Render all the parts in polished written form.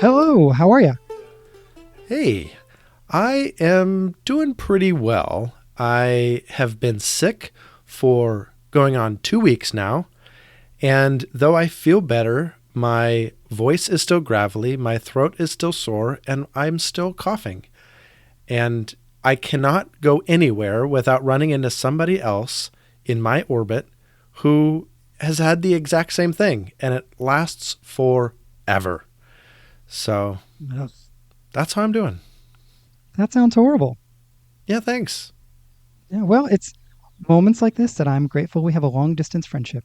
Hello, how are you? Hey, I am doing pretty well. I have been sick for going on 2 weeks now, and though I feel better, my voice is still gravelly, my throat is still sore, and I'm still coughing. And I cannot go anywhere without running into somebody else in my orbit who has had the exact same thing, and it lasts forever. So No. that's how I'm doing. That sounds horrible. Yeah, thanks. Yeah, well, it's moments like this that I'm grateful we have a long distance friendship.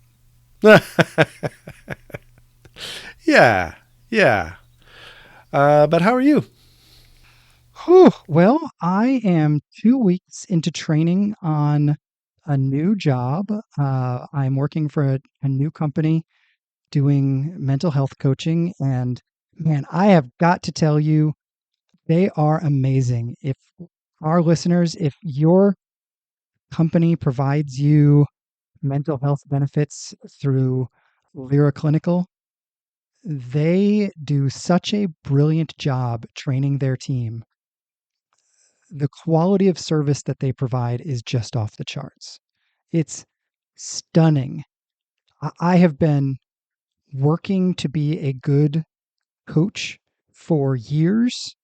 Yeah, yeah. But how are you? Whew. Well, I am 2 weeks into training on a new job. I'm working for a new company doing mental health coaching, and man, I have got to tell you, they are amazing. If our listeners, if your company provides you mental health benefits through Lyra Clinical, they do such a brilliant job training their team. The quality of service that they provide is just off the charts. It's stunning. I have been working to be a good coach for years,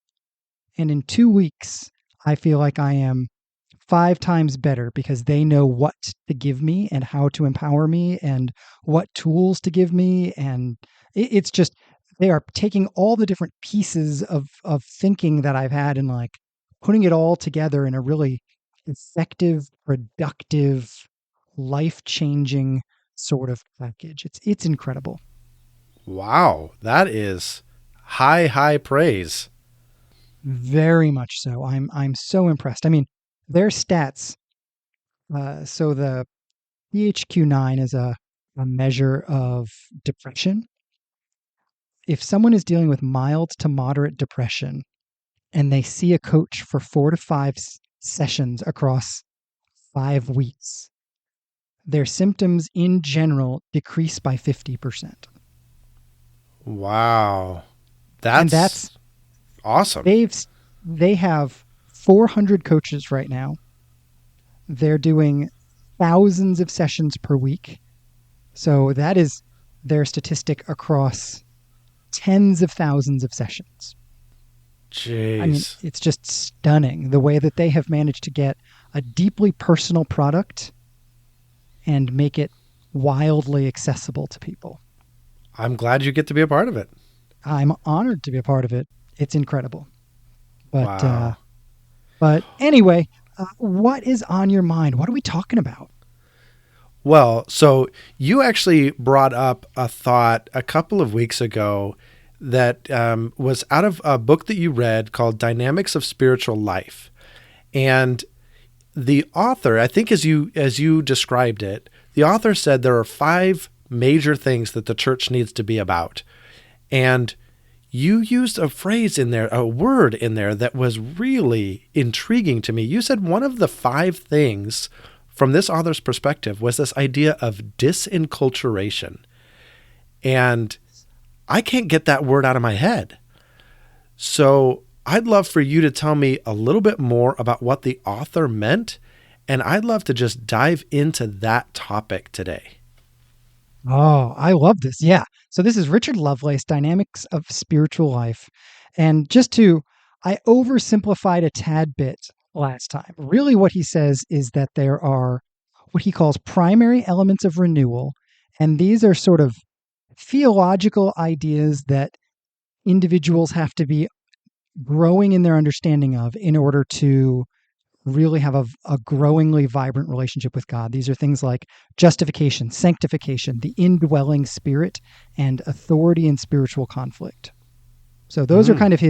and in 2 weeks, I feel like I am 5 times better because they know what to give me and how to empower me and what tools to give me. And it's just, they are taking all the different pieces of thinking that I've had and like putting it all together in a really effective, productive, life-changing sort of package. It's incredible. Wow, that is high, high praise. Very much so. I'm so impressed. I mean, their stats. So the PHQ-9 is a measure of depression. If someone is dealing with mild to moderate depression and they see a coach for 4 to 5 sessions across 5 weeks, their symptoms in general decrease by 50%. Wow, And that's that's awesome. they've they have 400 coaches right now. They're doing thousands of sessions per week. So that is their statistic across tens of thousands of sessions. I mean, Jeez. it's just stunning the way that they have managed to get a deeply personal product and make it wildly accessible to people. I'm glad you get to be a part of it. I'm honored to be a part of it. It's incredible. But Wow. but anyway, what is on your mind? What are we talking about? Well, so you actually brought up a thought a couple of weeks ago that was out of a book that you read called Dynamics of Spiritual Life. And the author, I think as you described it, the author said there are five major things that the church needs to be about. And you used a phrase in there, a word in there that was really intriguing to me. You said one of the five things from this author's perspective was this idea of disenculturation. And I can't get that word out of my head. So I'd love for you to tell me a little bit more about what the author meant. And I'd love to just dive into that topic today. Oh, I love this. Yeah. So this is Richard Lovelace, Dynamics of Spiritual Life. And I oversimplified a tad bit last time. Really, what he says is that there are what he calls primary elements of renewal. And these are sort of theological ideas that individuals have to be growing in their understanding of in order to really have a growingly vibrant relationship with God. These are things like justification, sanctification, the indwelling spirit, and authority and spiritual conflict. So those are Mm. kind of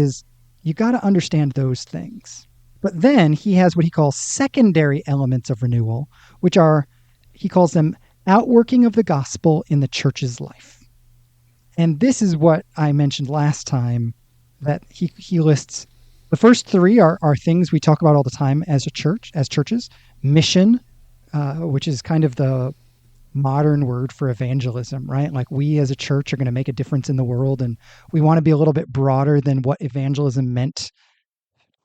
you got to understand those things. But then he has what he calls secondary elements of renewal, which are, he calls them outworking of the gospel in the church's life. And this is what I mentioned last time that he lists. The first three are things we talk about all the time as a church, as churches. Mission, which is kind of the modern word for evangelism, right? Like we as a church are going to make a difference in the world, and we want to be a little bit broader than what evangelism meant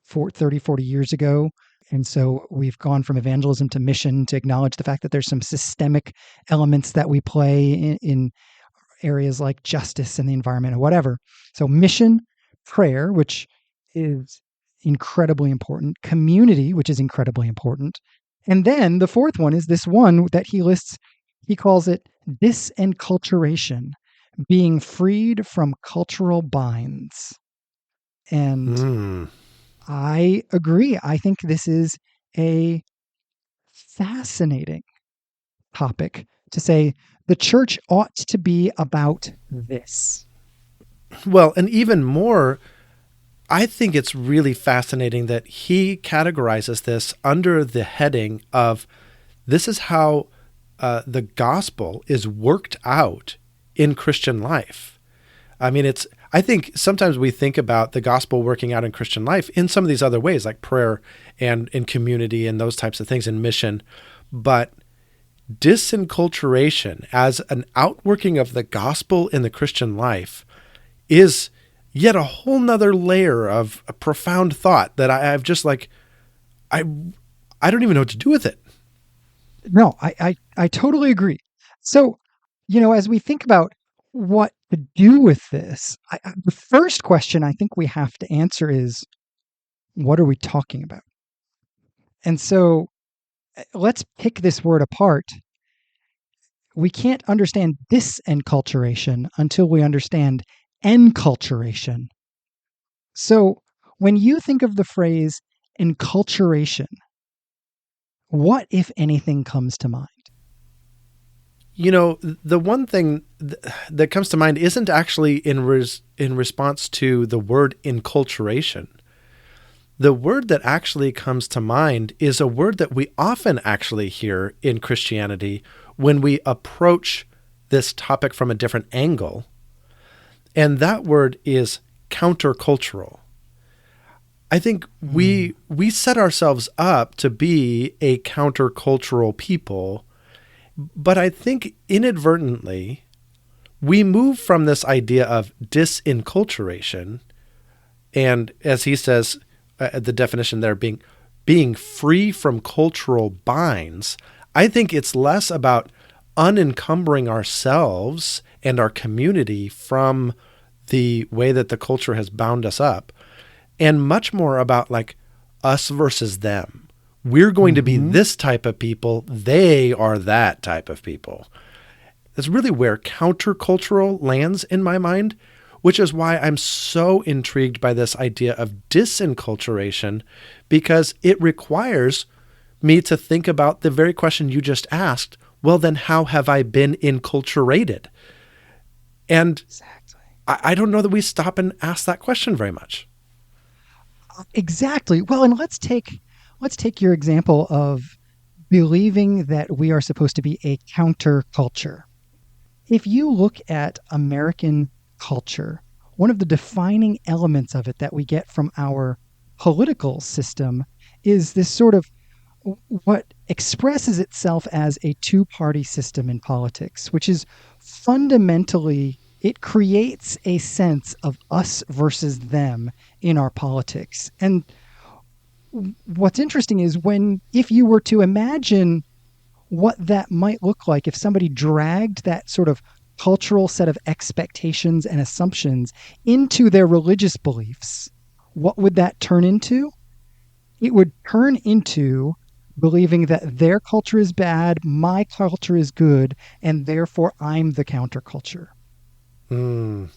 for 30, 40 years ago. And so we've gone from evangelism to mission to acknowledge the fact that there's some systemic elements that we play in areas like justice and the environment or whatever. So mission, prayer, which is incredibly important, community, which is incredibly important. And then the fourth one is this one that he lists, he calls it disenculturation, being freed from cultural binds. And Mm. I agree. I think this is a fascinating topic to say the church ought to be about this. Well, and even more, I think it's really fascinating that he categorizes this under the heading of this is how the gospel is worked out in Christian life. I mean, I think sometimes we think about the gospel working out in Christian life in some of these other ways, like prayer and in community and those types of things in mission. But disenculturation as an outworking of the gospel in the Christian life is yet a whole nother layer of a profound thought that I've just like, I don't even know what to do with it. No, I totally agree. So, as we think about what to do with this, the first question I think we have to answer is, what are we talking about? And so let's pick this word apart. We can't understand disenculturation until we understand enculturation. So when you think of the phrase enculturation, what, if anything, comes to mind? The one thing that comes to mind isn't actually in response to the word enculturation. The word that actually comes to mind is a word that we often actually hear in Christianity when we approach this topic from a different angle. And that word is countercultural. I think we set ourselves up to be a countercultural people, but I think inadvertently we move from this idea of disenculturation, and as he says, the definition there being free from cultural binds. I think it's less about unencumbering ourselves and our community from the way that the culture has bound us up, and much more about like us versus them. We're going to be this type of people. They are that type of people. That's really where countercultural lands in my mind, which is why I'm so intrigued by this idea of disenculturation, because it requires me to think about the very question you just asked. Well, then how have I been enculturated? And Exactly. I don't know that we stop and ask that question very much. Exactly. Well, and let's take your example of believing that we are supposed to be a counterculture. If you look at American culture, one of the defining elements of it that we get from our political system is this sort of what expresses itself as a two-party system in politics, which is fundamentally, it creates a sense of us versus them in our politics. And what's interesting is if you were to imagine what that might look like if somebody dragged that sort of cultural set of expectations and assumptions into their religious beliefs, what would that turn into? It would turn into believing that their culture is bad, my culture is good, and therefore I'm the counterculture. Mm.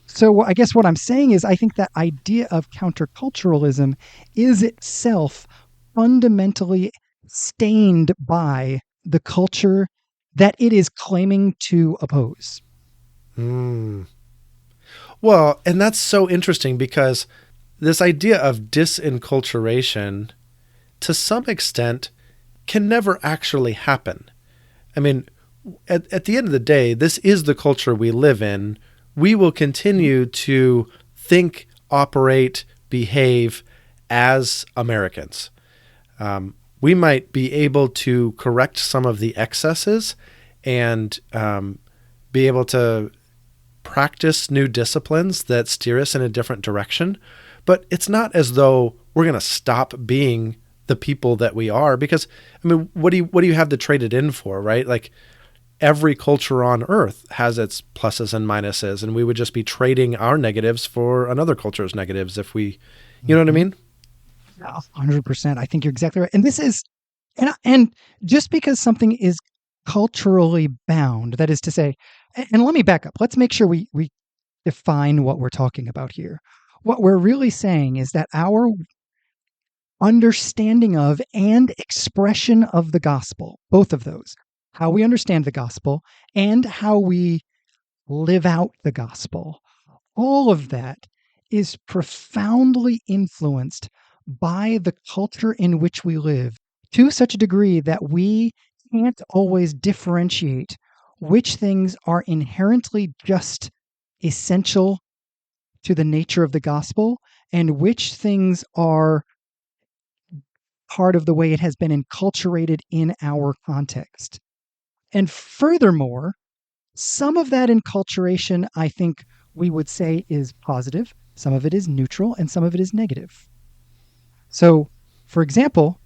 So I guess what I'm saying is I think that idea of counterculturalism is itself fundamentally stained by the culture that it is claiming to oppose. Mm. Well, and that's so interesting because this idea of disenculturation, to some extent, can never actually happen. I mean, at the end of the day, this is the culture we live in. We will continue to think, operate, behave as Americans. We might be able to correct some of the excesses and be able to practice new disciplines that steer us in a different direction. But it's not as though we're going to stop being the people that we are, because I mean, what do you have to trade it in for, right? Like every culture on earth has its pluses and minuses, and we would just be trading our negatives for another culture's negatives if we, you know what I Mhm. mean? Yeah, 100%. I think you're exactly right. And this is, and just because something is culturally bound, that is to say, and let me back up. Let's make sure we define what we're talking about here. What we're really saying is that our understanding of and expression of the gospel, both of those, how we understand the gospel and how we live out the gospel, all of that is profoundly influenced by the culture in which we live to such a degree that we can't always differentiate which things are inherently just essential to the nature of the gospel and which things are part of the way it has been enculturated in our context. And furthermore, some of that enculturation, I think we would say, is positive, some of it is neutral, and some of it is negative. So, for example,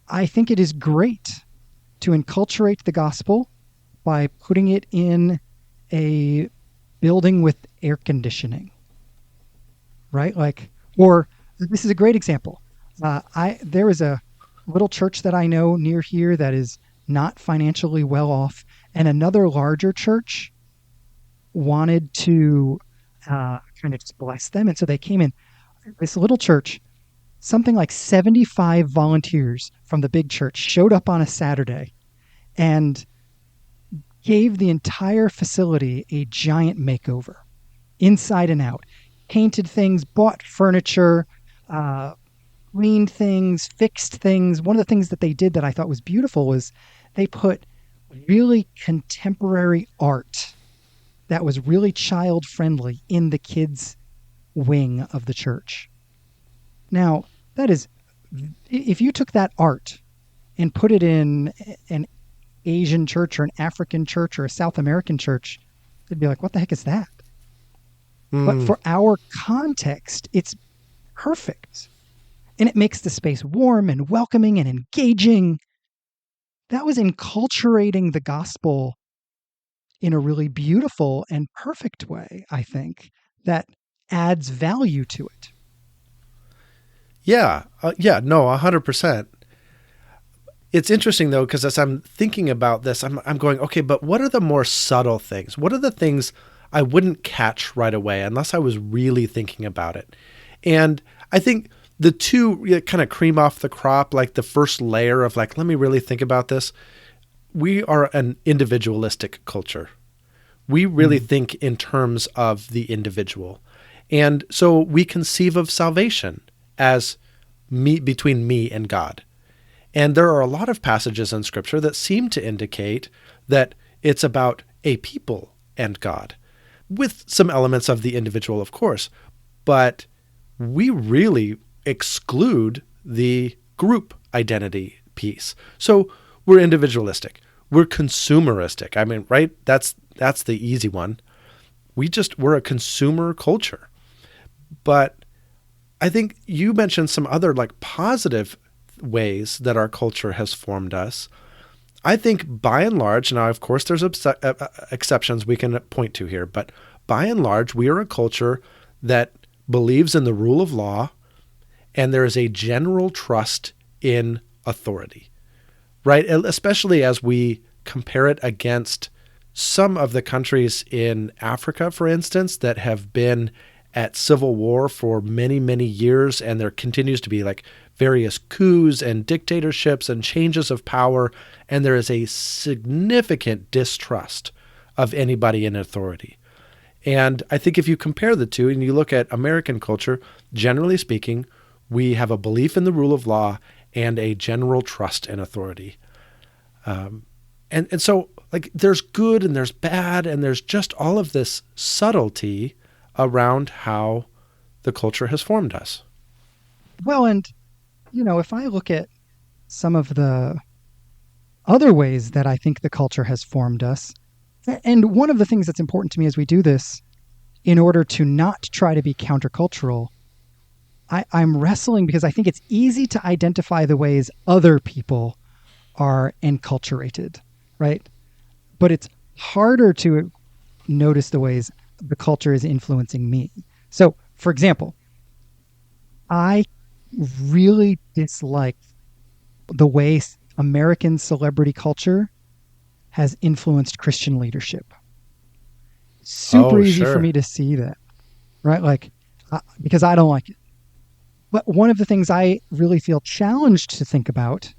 I think it is great to enculturate the gospel by putting it in a building with air conditioning, right? Like, or this is a great example. I There is a little church that I know near here that is not financially well off, and another larger church wanted to kind of just bless them, and so they came in. This little church, something like 75 volunteers from the big church showed up on a Saturday and gave the entire facility a giant makeover, inside and out. Painted things, bought furniture, uh, cleaned things, fixed things. One of the things that they did that I thought was beautiful was they put really contemporary art that was really child friendly in the kids' wing of the church. Now, that is, if you took that art and put it in an Asian church or an African church or a South American church, they'd be like, what the heck is that? But Mm. for our context, it's perfect. And it makes the space warm and welcoming and engaging. That was enculturating the gospel in a really beautiful and perfect way, I think, that adds value to it. Yeah, no, 100%. It's interesting though, because as I'm thinking about this, I'm going, okay, but what are the more subtle things? What are the things I wouldn't catch right away unless I was really thinking about it? And I think the two kind of cream off the crop, like the first layer of like, let me really think about this. We are an individualistic culture. We really Mm. think in terms of the individual. And so we conceive of salvation as me between me and God. And there are a lot of passages in scripture that seem to indicate that it's about a people and God, with some elements of the individual, of course. But we really exclude the group identity piece. So we're individualistic. We're consumeristic. I mean, right? That's the easy one. We're a consumer culture. But I think you mentioned some other like positive ways that our culture has formed us. I think by and large, now of course there's exceptions we can point to here, but by and large, we are a culture that believes in the rule of law, and there is a general trust in authority, right? Especially as we compare it against some of the countries in Africa, for instance, that have been at civil war for many, many years, and there continues to be like various coups and dictatorships and changes of power, and there is a significant distrust of anybody in authority. And I think if you compare the two and you look at American culture, generally speaking, we have a belief in the rule of law and a general trust in authority. And so like there's good and there's bad and there's just all of this subtlety around how the culture has formed us. Well, and, if I look at some of the other ways that I think the culture has formed us. And one of the things that's important to me as we do this, in order to not try to be countercultural, I'm wrestling because I think it's easy to identify the ways other people are enculturated, right? But it's harder to notice the ways the culture is influencing me. So, for example, I really dislike the way American celebrity culture has influenced Christian leadership. Super Oh, easy for me sure. to see that, right? Like, because I don't like it. But one of the things I really feel challenged to think about,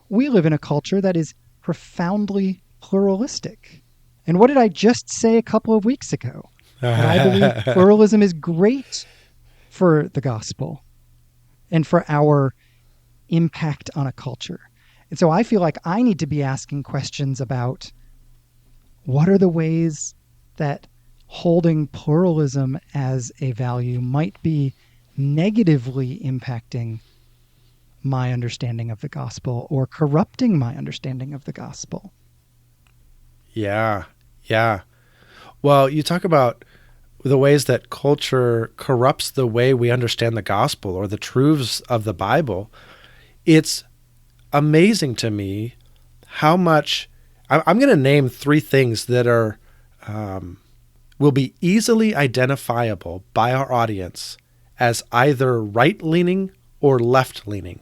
we live in a culture that is profoundly pluralistic. And what did I just say a couple of weeks ago? That I believe pluralism is great for the gospel and for our impact on a culture. And so I feel like I need to be asking questions about what are the ways that holding pluralism as a value might be negatively impacting my understanding of the gospel or corrupting my understanding of the gospel. Yeah. Yeah. Well, you talk about the ways that culture corrupts the way we understand the gospel or the truths of the Bible. It's amazing to me how much I'm going to name three things that are will be easily identifiable by our audience as either right leaning or left leaning.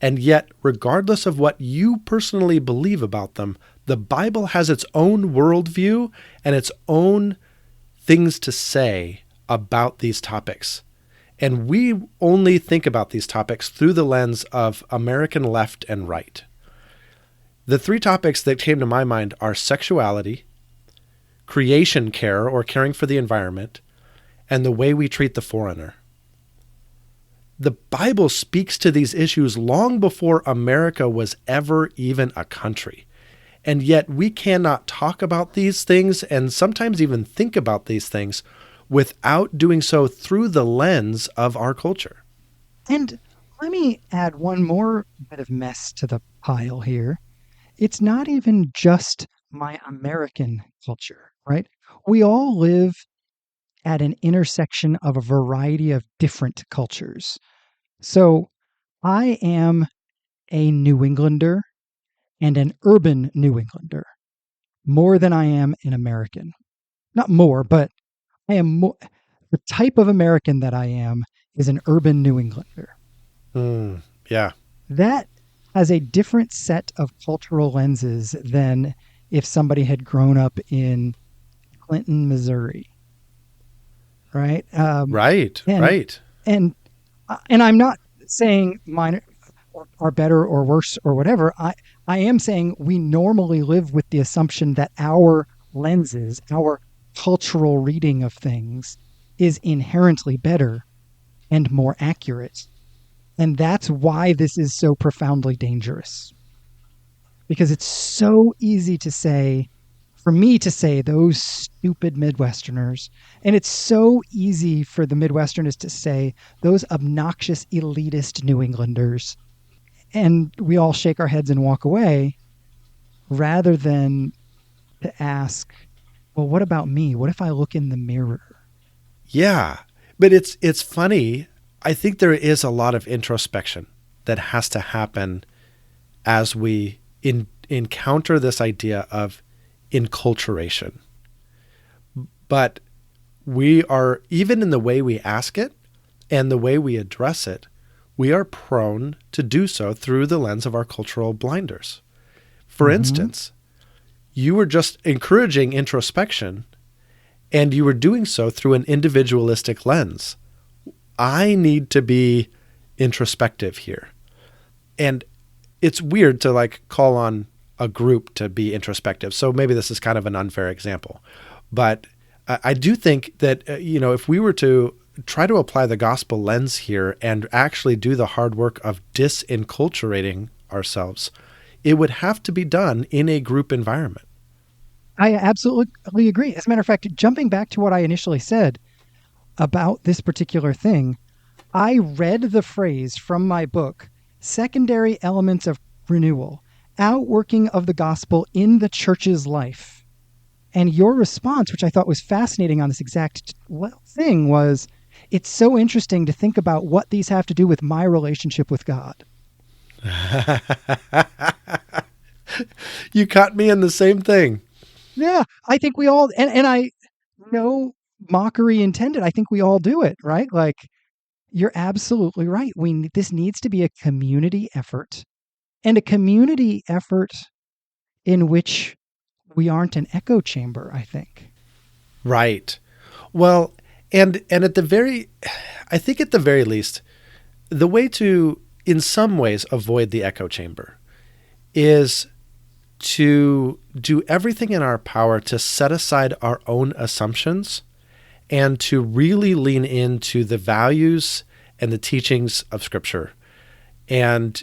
And yet, regardless of what you personally believe about them, the Bible has its own worldview and its own things to say about these topics. And we only think about these topics through the lens of American left and right. The three topics that came to my mind are sexuality, creation care or caring for the environment, and the way we treat the foreigner. The Bible speaks to these issues long before America was ever even a country. And yet we cannot talk about these things and sometimes even think about these things without doing so through the lens of our culture. And let me add one more bit of mess to the pile here. It's not even just my American culture, right? We all live at an intersection of a variety of different cultures. So I am a New Englander and an urban New Englander more than I am an American. Not more, but I am more. The type of American that I am is an urban New Englander. Mm, yeah. That has a different set of cultural lenses than if somebody had grown up in Clinton, Missouri, right? Right. And Right. and I'm not saying mine are better or worse or whatever. I am saying we normally live with the assumption that our lenses, our cultural reading of things, is inherently better and more accurate. And that's why this is so profoundly dangerous. Because it's so easy to say, for me to say, those stupid Midwesterners. And it's so easy for the Midwesterners to say, those obnoxious, elitist New Englanders. And we all shake our heads and walk away rather than to ask, well, what about me? What if I look in the mirror? Yeah. But it's funny. I think there is a lot of introspection that has to happen as we encounter this idea of enculturation. But we are, even in the way we ask it and the way we address it, we are prone to do so through the lens of our cultural blinders. For Mm-hmm. instance, you were just encouraging introspection and you were doing so through an individualistic lens. I need to be introspective here. And it's weird to like call on a group to be introspective. So maybe this is kind of an unfair example. But I do think that, if we were to try to apply the gospel lens here and actually do the hard work of disenculturating ourselves, it would have to be done in a group environment. I absolutely agree. As a matter of fact, jumping back to what I initially said about this particular thing, I read the phrase from my book, secondary elements of renewal, outworking of the gospel in the church's life. And your response, which I thought was fascinating on this exact thing, was it's so interesting to think about what these have to do with my relationship with God. You caught me in the same thing. Yeah, I think we all, and I, no mockery intended. I think we all do it, right? Like, you're absolutely right. This needs to be a community effort, and a community effort in which we aren't an echo chamber, I think. Right. Well, and at the very, I think at the very least, the way to, in some ways, avoid the echo chamber is to do everything in our power to set aside our own assumptions and to really lean into the values and the teachings of Scripture. And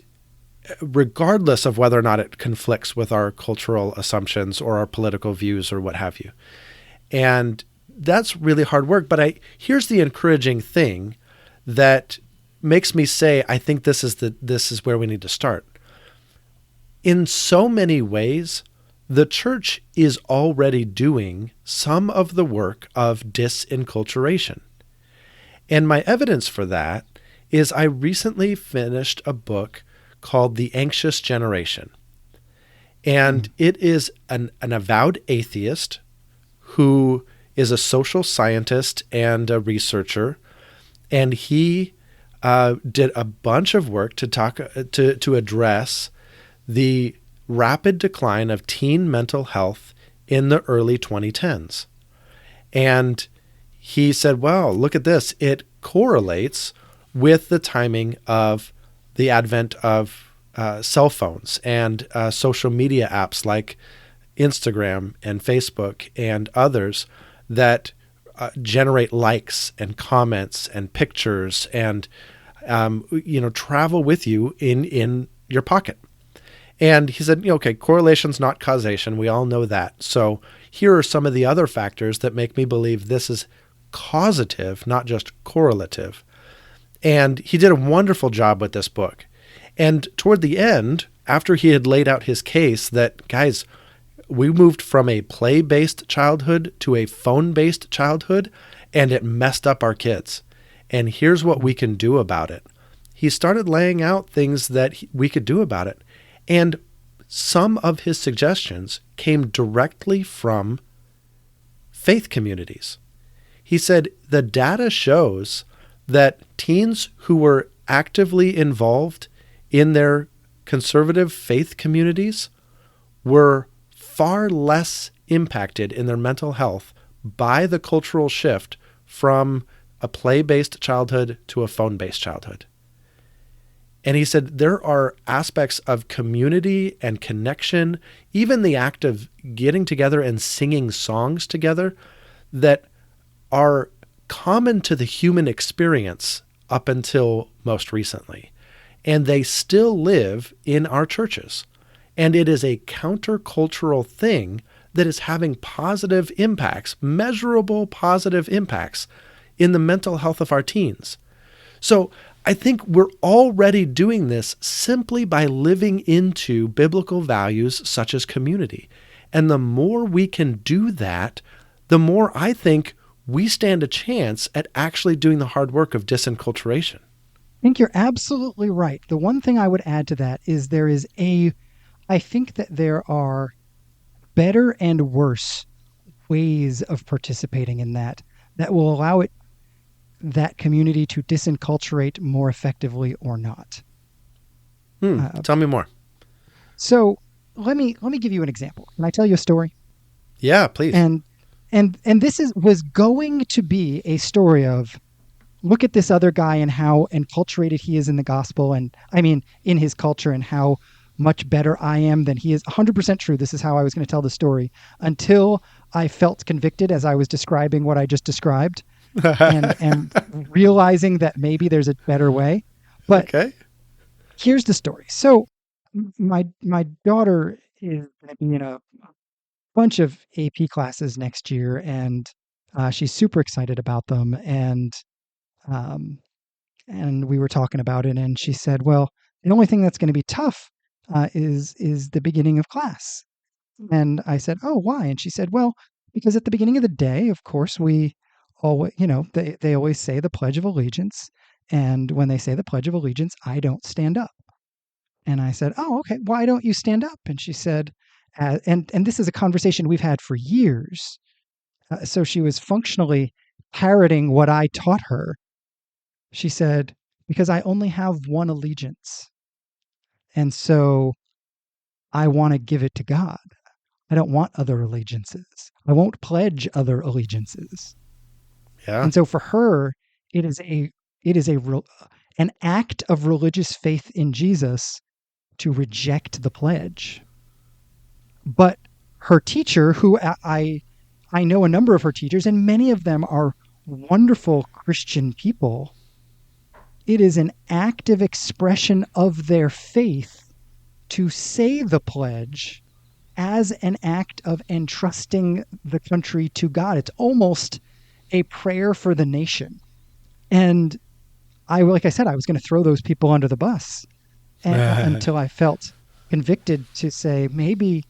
regardless of whether or not it conflicts with our cultural assumptions or our political views or what have you. And that's really hard work. But here's the encouraging thing that makes me say, I think this is where we need to start. In so many ways, the church is already doing some of the work of disenculturation. And my evidence for that is I recently finished a book called The Anxious Generation. And it is an avowed atheist who is a social scientist and a researcher. And he did a bunch of work to address the rapid decline of teen mental health in the early 2010s. And he said, well, look at this. It correlates with the timing of the advent of cell phones and social media apps like Instagram and Facebook and others that generate likes and comments and pictures and travel with you in your pocket. And he said, okay, correlation's not causation. We all know that. So here are some of the other factors that make me believe this is causative, not just correlative. And he did a wonderful job with this book. And toward the end, after he had laid out his case that, guys, we moved from a play-based childhood to a phone-based childhood, and it messed up our kids. And here's what we can do about it. He started laying out things that we could do about it. And some of his suggestions came directly from faith communities. He said the data shows that teens who were actively involved in their conservative faith communities were far less impacted in their mental health by the cultural shift from a play-based childhood to a phone-based childhood. And he said there are aspects of community and connection, even the act of getting together and singing songs together, that are common to the human experience up until most recently. And they still live in our churches. And it is a countercultural thing that is having positive impacts, measurable positive impacts in the mental health of our teens. So I think we're already doing this simply by living into biblical values such as community. And the more we can do that, the more I think we stand a chance at actually doing the hard work of disenculturation. I think you're absolutely right. The one thing I would add to that is I think that there are better and worse ways of participating in that will allow that community to disenculturate more effectively or not. Tell me more. So let me give you an example. Can I tell you a story? Yeah, please. And this was going to be a story of, look at this other guy and how enculturated he is in the gospel, and I mean in his culture, and how much better I am than he is. 100% true. This is how I was going to tell the story until I felt convicted as I was describing what I just described. and realizing that maybe there's a better way. But okay. Here's the story. So my daughter is going to be in a bunch of AP classes next year, and she's super excited about them. And we were talking about it, and she said, well, the only thing that's going to be tough is the beginning of class. And I said, "Oh, why?" And she said, "Well, because at the beginning of the day, of course, we always, they always say the Pledge of Allegiance. And when they say the Pledge of Allegiance, I don't stand up." And I said, "Oh, okay. Why don't you stand up?" And she said, and this is a conversation we've had for years. So she was functionally parroting what I taught her. She said, "Because I only have one allegiance. And so I want to give it to God. I don't want other allegiances. I won't pledge other allegiances." Yeah. And so for her, it is a an act of religious faith in Jesus to reject the pledge. But her teacher, who I know a number of her teachers, and many of them are wonderful Christian people, it is an active expression of their faith to say the pledge as an act of entrusting the country to God. It's almost a prayer for the nation. And like I said, I was going to throw those people under the bus until I felt convicted to say, maybe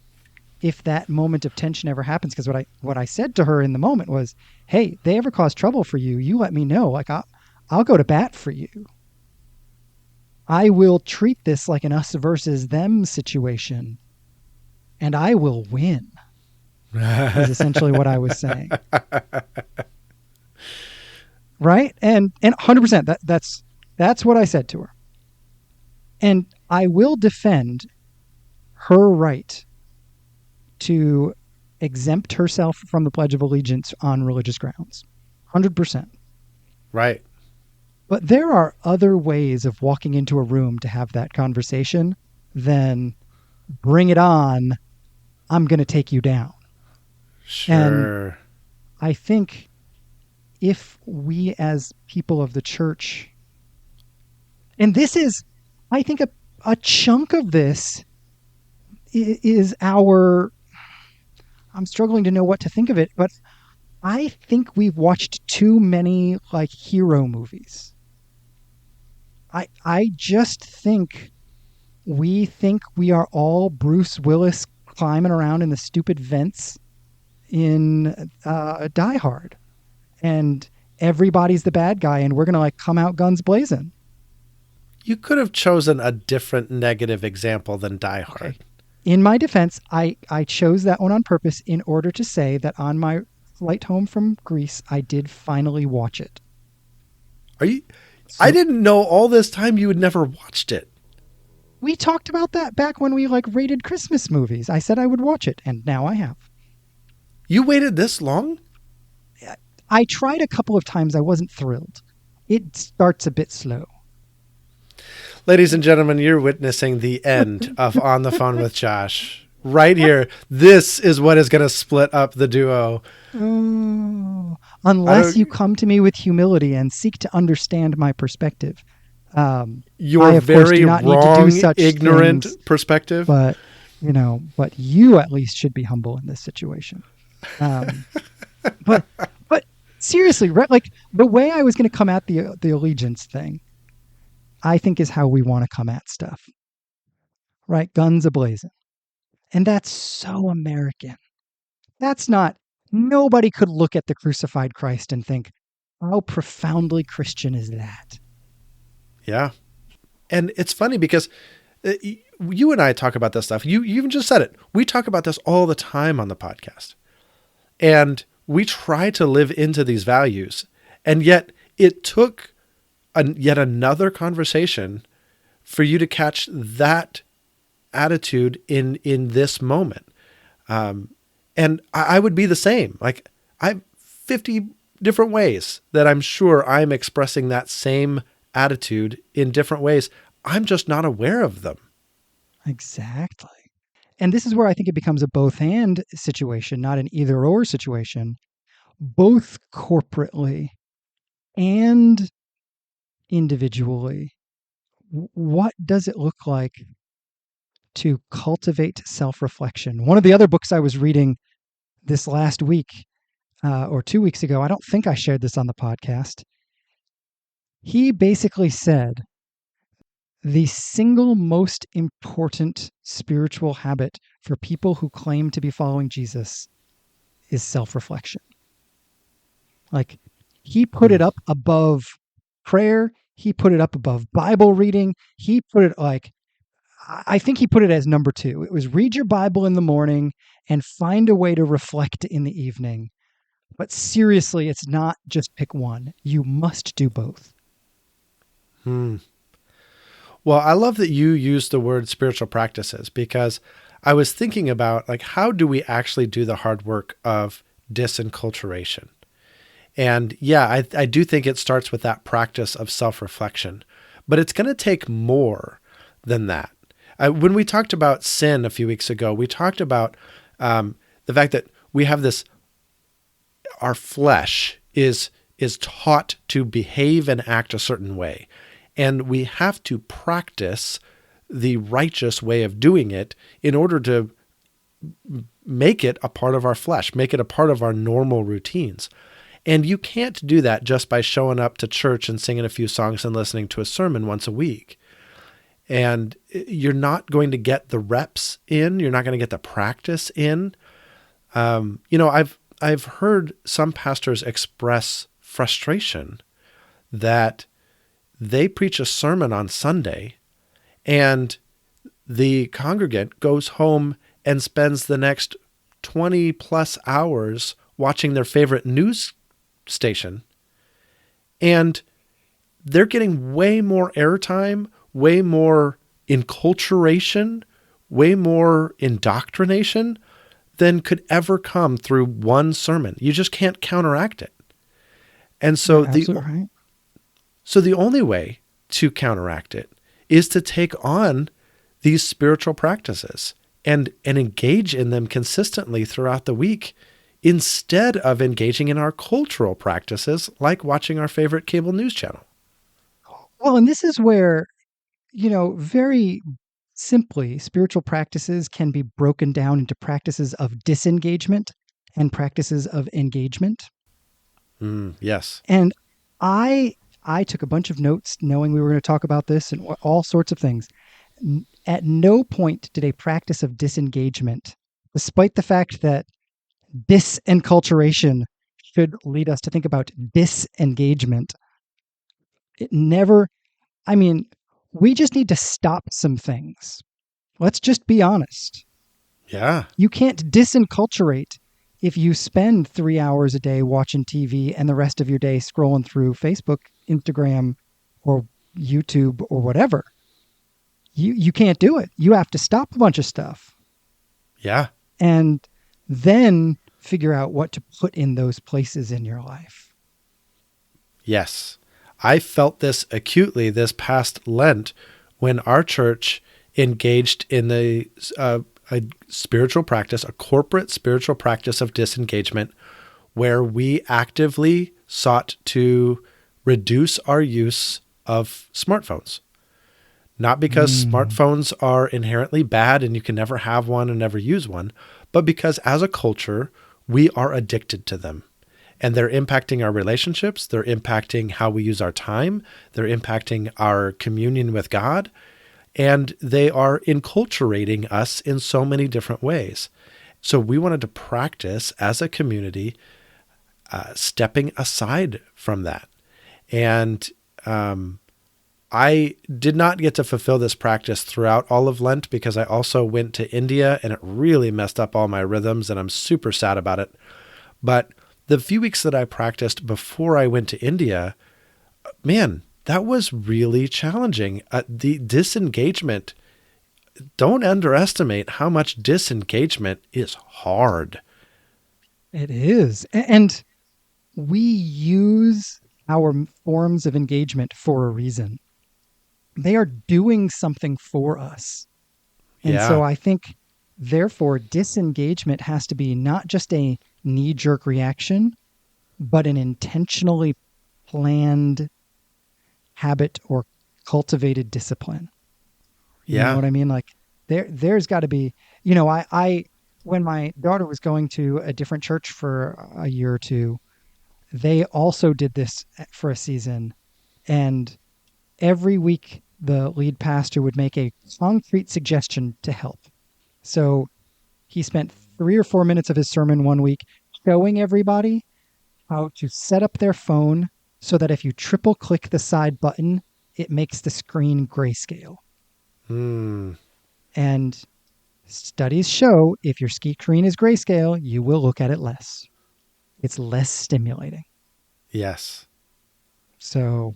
if that moment of tension ever happens, because what I said to her in the moment was, "Hey, they ever cause trouble for you, you let me know. Like I'll go to bat for you. I will treat this like an us versus them situation, and I will win." Is essentially what I was saying. Right? And 100% that's what I said to her. And I will defend her right to exempt herself from the Pledge of Allegiance on religious grounds. 100%. Right. But there are other ways of walking into a room to have that conversation than "bring it on, I'm going to take you down." And Sure. I think if we as people of the church, and this is, I think a chunk of this is our, I'm struggling to know what to think of it, but I think we've watched too many like hero movies. I just think we are all Bruce Willis climbing around in the stupid vents in Die Hard, and everybody's the bad guy, and we're gonna like come out guns blazing. You could have chosen a different negative example than Die Okay. Hard. In my defense, I chose that one on purpose in order to say that on my flight home from Greece, I did finally watch it. Are you? I So didn't know all this time you had never watched it. we talked about that back when we like rated Christmas movies. I said I would watch it, and now I have. You waited this long? I tried a couple of times. I wasn't thrilled. It starts a bit slow. Ladies and gentlemen, you're witnessing the end of On the Phone with Josh. Right here. This is what is going to split up the duo. Oh, I unless don't, you come to me with humility and seek to understand my perspective. I, your of course, do very not need to do wrong, such ignorant things, perspective. but but you at least should be humble in this situation. Um, but but seriously, right? Like the way I was going to come at the allegiance thing, I think is how we want to come at stuff, right? Guns ablazing, and that's so American. That's not. Nobody could look at the crucified Christ and think, "How profoundly Christian is that?" Yeah. And it's funny because you and I talk about this stuff. You even just said it. We talk about this all the time on the podcast. And we try to live into these values. And yet it took yet another conversation for you to catch that attitude in this moment. And I would be the same. Like I have 50 different ways that I'm sure I'm expressing that same attitude in different ways. I'm just not aware of them. Exactly. And this is where I think it becomes a both and situation, not an either or situation, both corporately and individually. What does it look like to cultivate self reflection? One of the other books I was reading this last week or 2 weeks ago, I don't think I shared this on the podcast. He basically said the single most important spiritual habit for people who claim to be following Jesus is self-reflection. Like, he put Hmm. it up above prayer, he put it up above Bible reading, he put it like, I think he put it as number 2. It was read your Bible in the morning and find a way to reflect in the evening. But seriously, it's not just pick one. You must do both. Hmm. Well, I love that you use the word spiritual practices because I was thinking about like how do we actually do the hard work of disenculturation? And yeah, I do think it starts with that practice of self-reflection, but it's going to take more than that. When we talked about sin a few weeks ago, we talked about the fact that we have this, our flesh is taught to behave and act a certain way. And we have to practice the righteous way of doing it in order to make it a part of our flesh, make it a part of our normal routines. And you can't do that just by showing up to church and singing a few songs and listening to a sermon once a week. And you're not going to get the reps in. You're not going to get the practice in. I've heard some pastors express frustration that they preach a sermon on Sunday and the congregant goes home and spends the next 20 plus hours watching their favorite news station. And they're getting way more airtime, way more enculturation, way more indoctrination than could ever come through one sermon. You just can't counteract it. And You're so absolutely right. the only way to counteract it is to take on these spiritual practices and engage in them consistently throughout the week instead of engaging in our cultural practices like watching our favorite cable news channel. Well, and this is where, very simply, spiritual practices can be broken down into practices of disengagement and practices of engagement. Yes. And I I took a bunch of notes knowing we were going to talk about this and all sorts of things. At no point did a practice of disengagement, despite the fact that disenculturation should lead us to think about disengagement. It never, I mean, we just need to stop some things. Let's just be honest. Yeah. You can't disenculturate if you spend 3 hours a day watching TV and the rest of your day scrolling through Facebook, Instagram, or YouTube or whatever. You can't do it. You have to stop a bunch of stuff Yeah. and then figure out what to put in those places in your life. Yes. I felt this acutely this past Lent when our church engaged in a spiritual practice, a corporate spiritual practice of disengagement, where we actively sought to reduce our use of smartphones. Not because Mm, smartphones are inherently bad and you can never have one and never use one, but because as a culture, we are addicted to them. And they're impacting our relationships. They're impacting how we use our time. They're impacting our communion with God. And they are enculturating us in so many different ways. So we wanted to practice as a community stepping aside from that. And I did not get to fulfill this practice throughout all of Lent because I also went to India and it really messed up all my rhythms and I'm super sad about it. But the few weeks that I practiced before I went to India, man, that was really challenging. The disengagement, don't underestimate how much disengagement is hard. it is. And we use our forms of engagement for a reason. They are doing something for us. And so Yeah. I think, therefore, disengagement has to be not just a knee jerk reaction, but an intentionally planned habit or cultivated discipline. You know Yeah. what I mean? Like there's got to be, when my daughter was going to a different church for a year or two, they also did this for a season. And every week the lead pastor would make a concrete suggestion to help. So he spent 3 or 4 minutes of his sermon one week showing everybody how to set up their phone so that if you triple click the side button, it makes the screen grayscale. Hmm. And studies show if your screen is grayscale, you will look at it less. It's less stimulating. Yes. So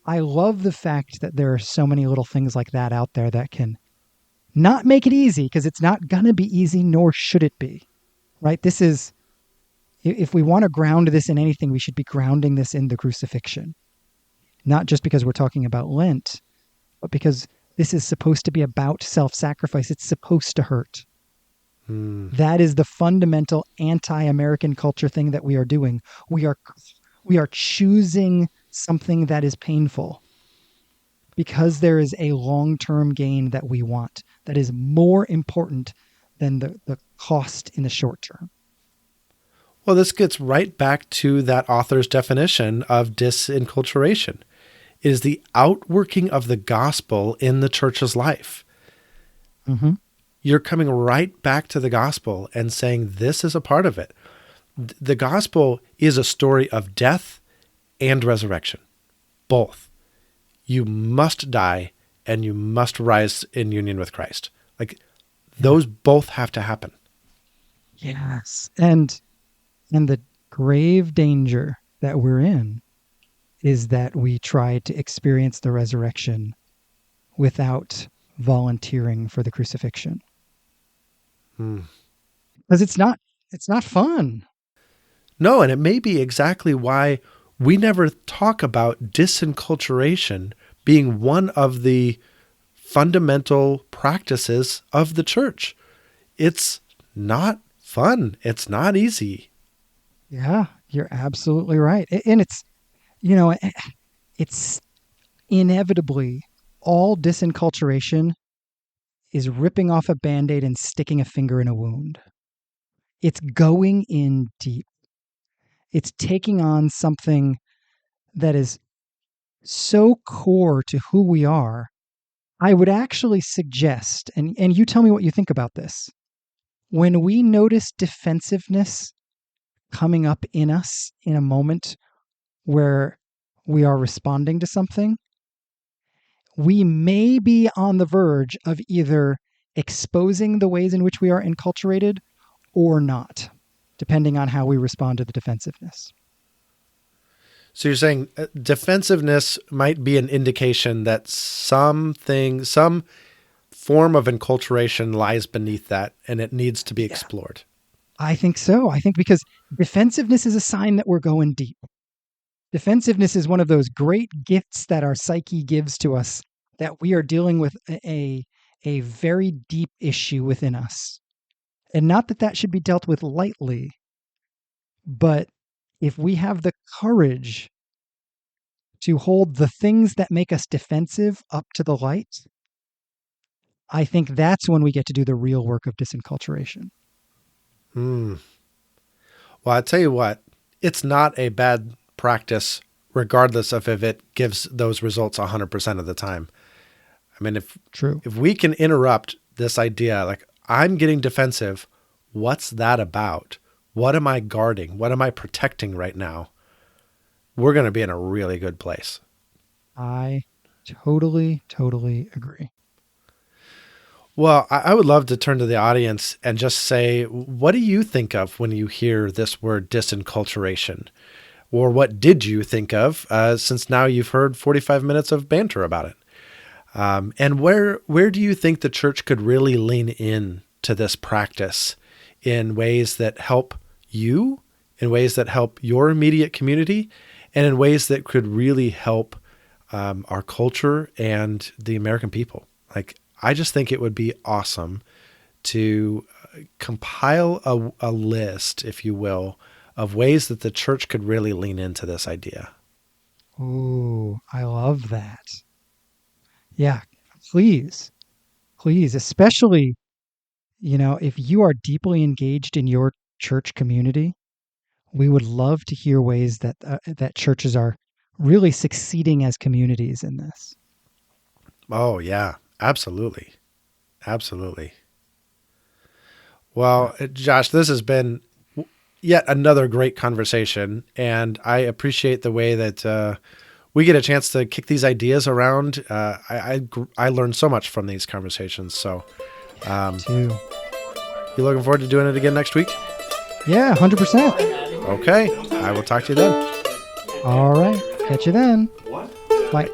I love the fact that there are so many little things like that out there that can not make it easy, because it's not going to be easy, nor should it be. Right? This is, if we want to ground this in anything, we should be grounding this in the crucifixion. Not just because we're talking about Lent, but because this is supposed to be about self-sacrifice. It's supposed to hurt. Hmm. That is the fundamental anti-American culture thing that we are doing. We are choosing something that is painful because there is a long-term gain that we want that is more important than the cost in the short term. Well, this gets right back to that author's definition of disenculturation. It is the outworking of the gospel in the church's life. Mm-hmm. You're coming right back to the gospel and saying this is a part of it. The gospel is a story of death and resurrection, both. You must die and you must rise in union with Christ. Like those both have to happen. Yes. And the grave danger that we're in is that we try to experience the resurrection without volunteering for the crucifixion. Hmm. Because it's not fun. No, and it may be exactly why we never talk about disenculturation being one of the fundamental practices of the church. It's not fun. It's not easy. Yeah, you're absolutely right. And it's inevitably all disenculturation is ripping off a band-aid and sticking a finger in a wound. It's going in deep. It's taking on something that is so core to who we are. I would actually suggest, and you tell me what you think about this. When we notice defensiveness coming up in us in a moment where we are responding to something, we may be on the verge of either exposing the ways in which we are enculturated or not, depending on how we respond to the defensiveness. So you're saying defensiveness might be an indication that some form of enculturation lies beneath that and it needs to be Yeah, explored. I think so. I think because defensiveness is a sign that we're going deep. Defensiveness is one of those great gifts that our psyche gives to us, that we are dealing with a very deep issue within us. And not that that should be dealt with lightly, but if we have the courage to hold the things that make us defensive up to the light, I think that's when we get to do the real work of disenculturation. Hmm. Well, I tell you what, it's not a bad practice, regardless of if it gives those results 100% of the time. I mean, True. if we can interrupt this idea, like I'm getting defensive, what's that about? What am I guarding? What am I protecting right now? We're going to be in a really good place. I totally agree. Well, I would love to turn to the audience and just say, what do you think of when you hear this word disenculturation? Or what did you think of since now you've heard 45 minutes of banter about it? And where do you think the church could really lean in to this practice in ways that help you, in ways that help your immediate community, and in ways that could really help our culture and the American people? Like, I just think it would be awesome to compile a list, if you will, of ways that the church could really lean into this idea. Ooh, I love that. Yeah, please, please, especially, if you are deeply engaged in your church community, we would love to hear ways that churches are really succeeding as communities in this. Oh, yeah, absolutely. Absolutely. Well, Josh, this has been yet another great conversation, and I appreciate the way that we get a chance to kick these ideas around. I learned so much from these conversations. So, Me too. you looking forward to doing it again next week? Yeah, 100%. Okay, I will talk to you then. All right. Catch you then. Bye.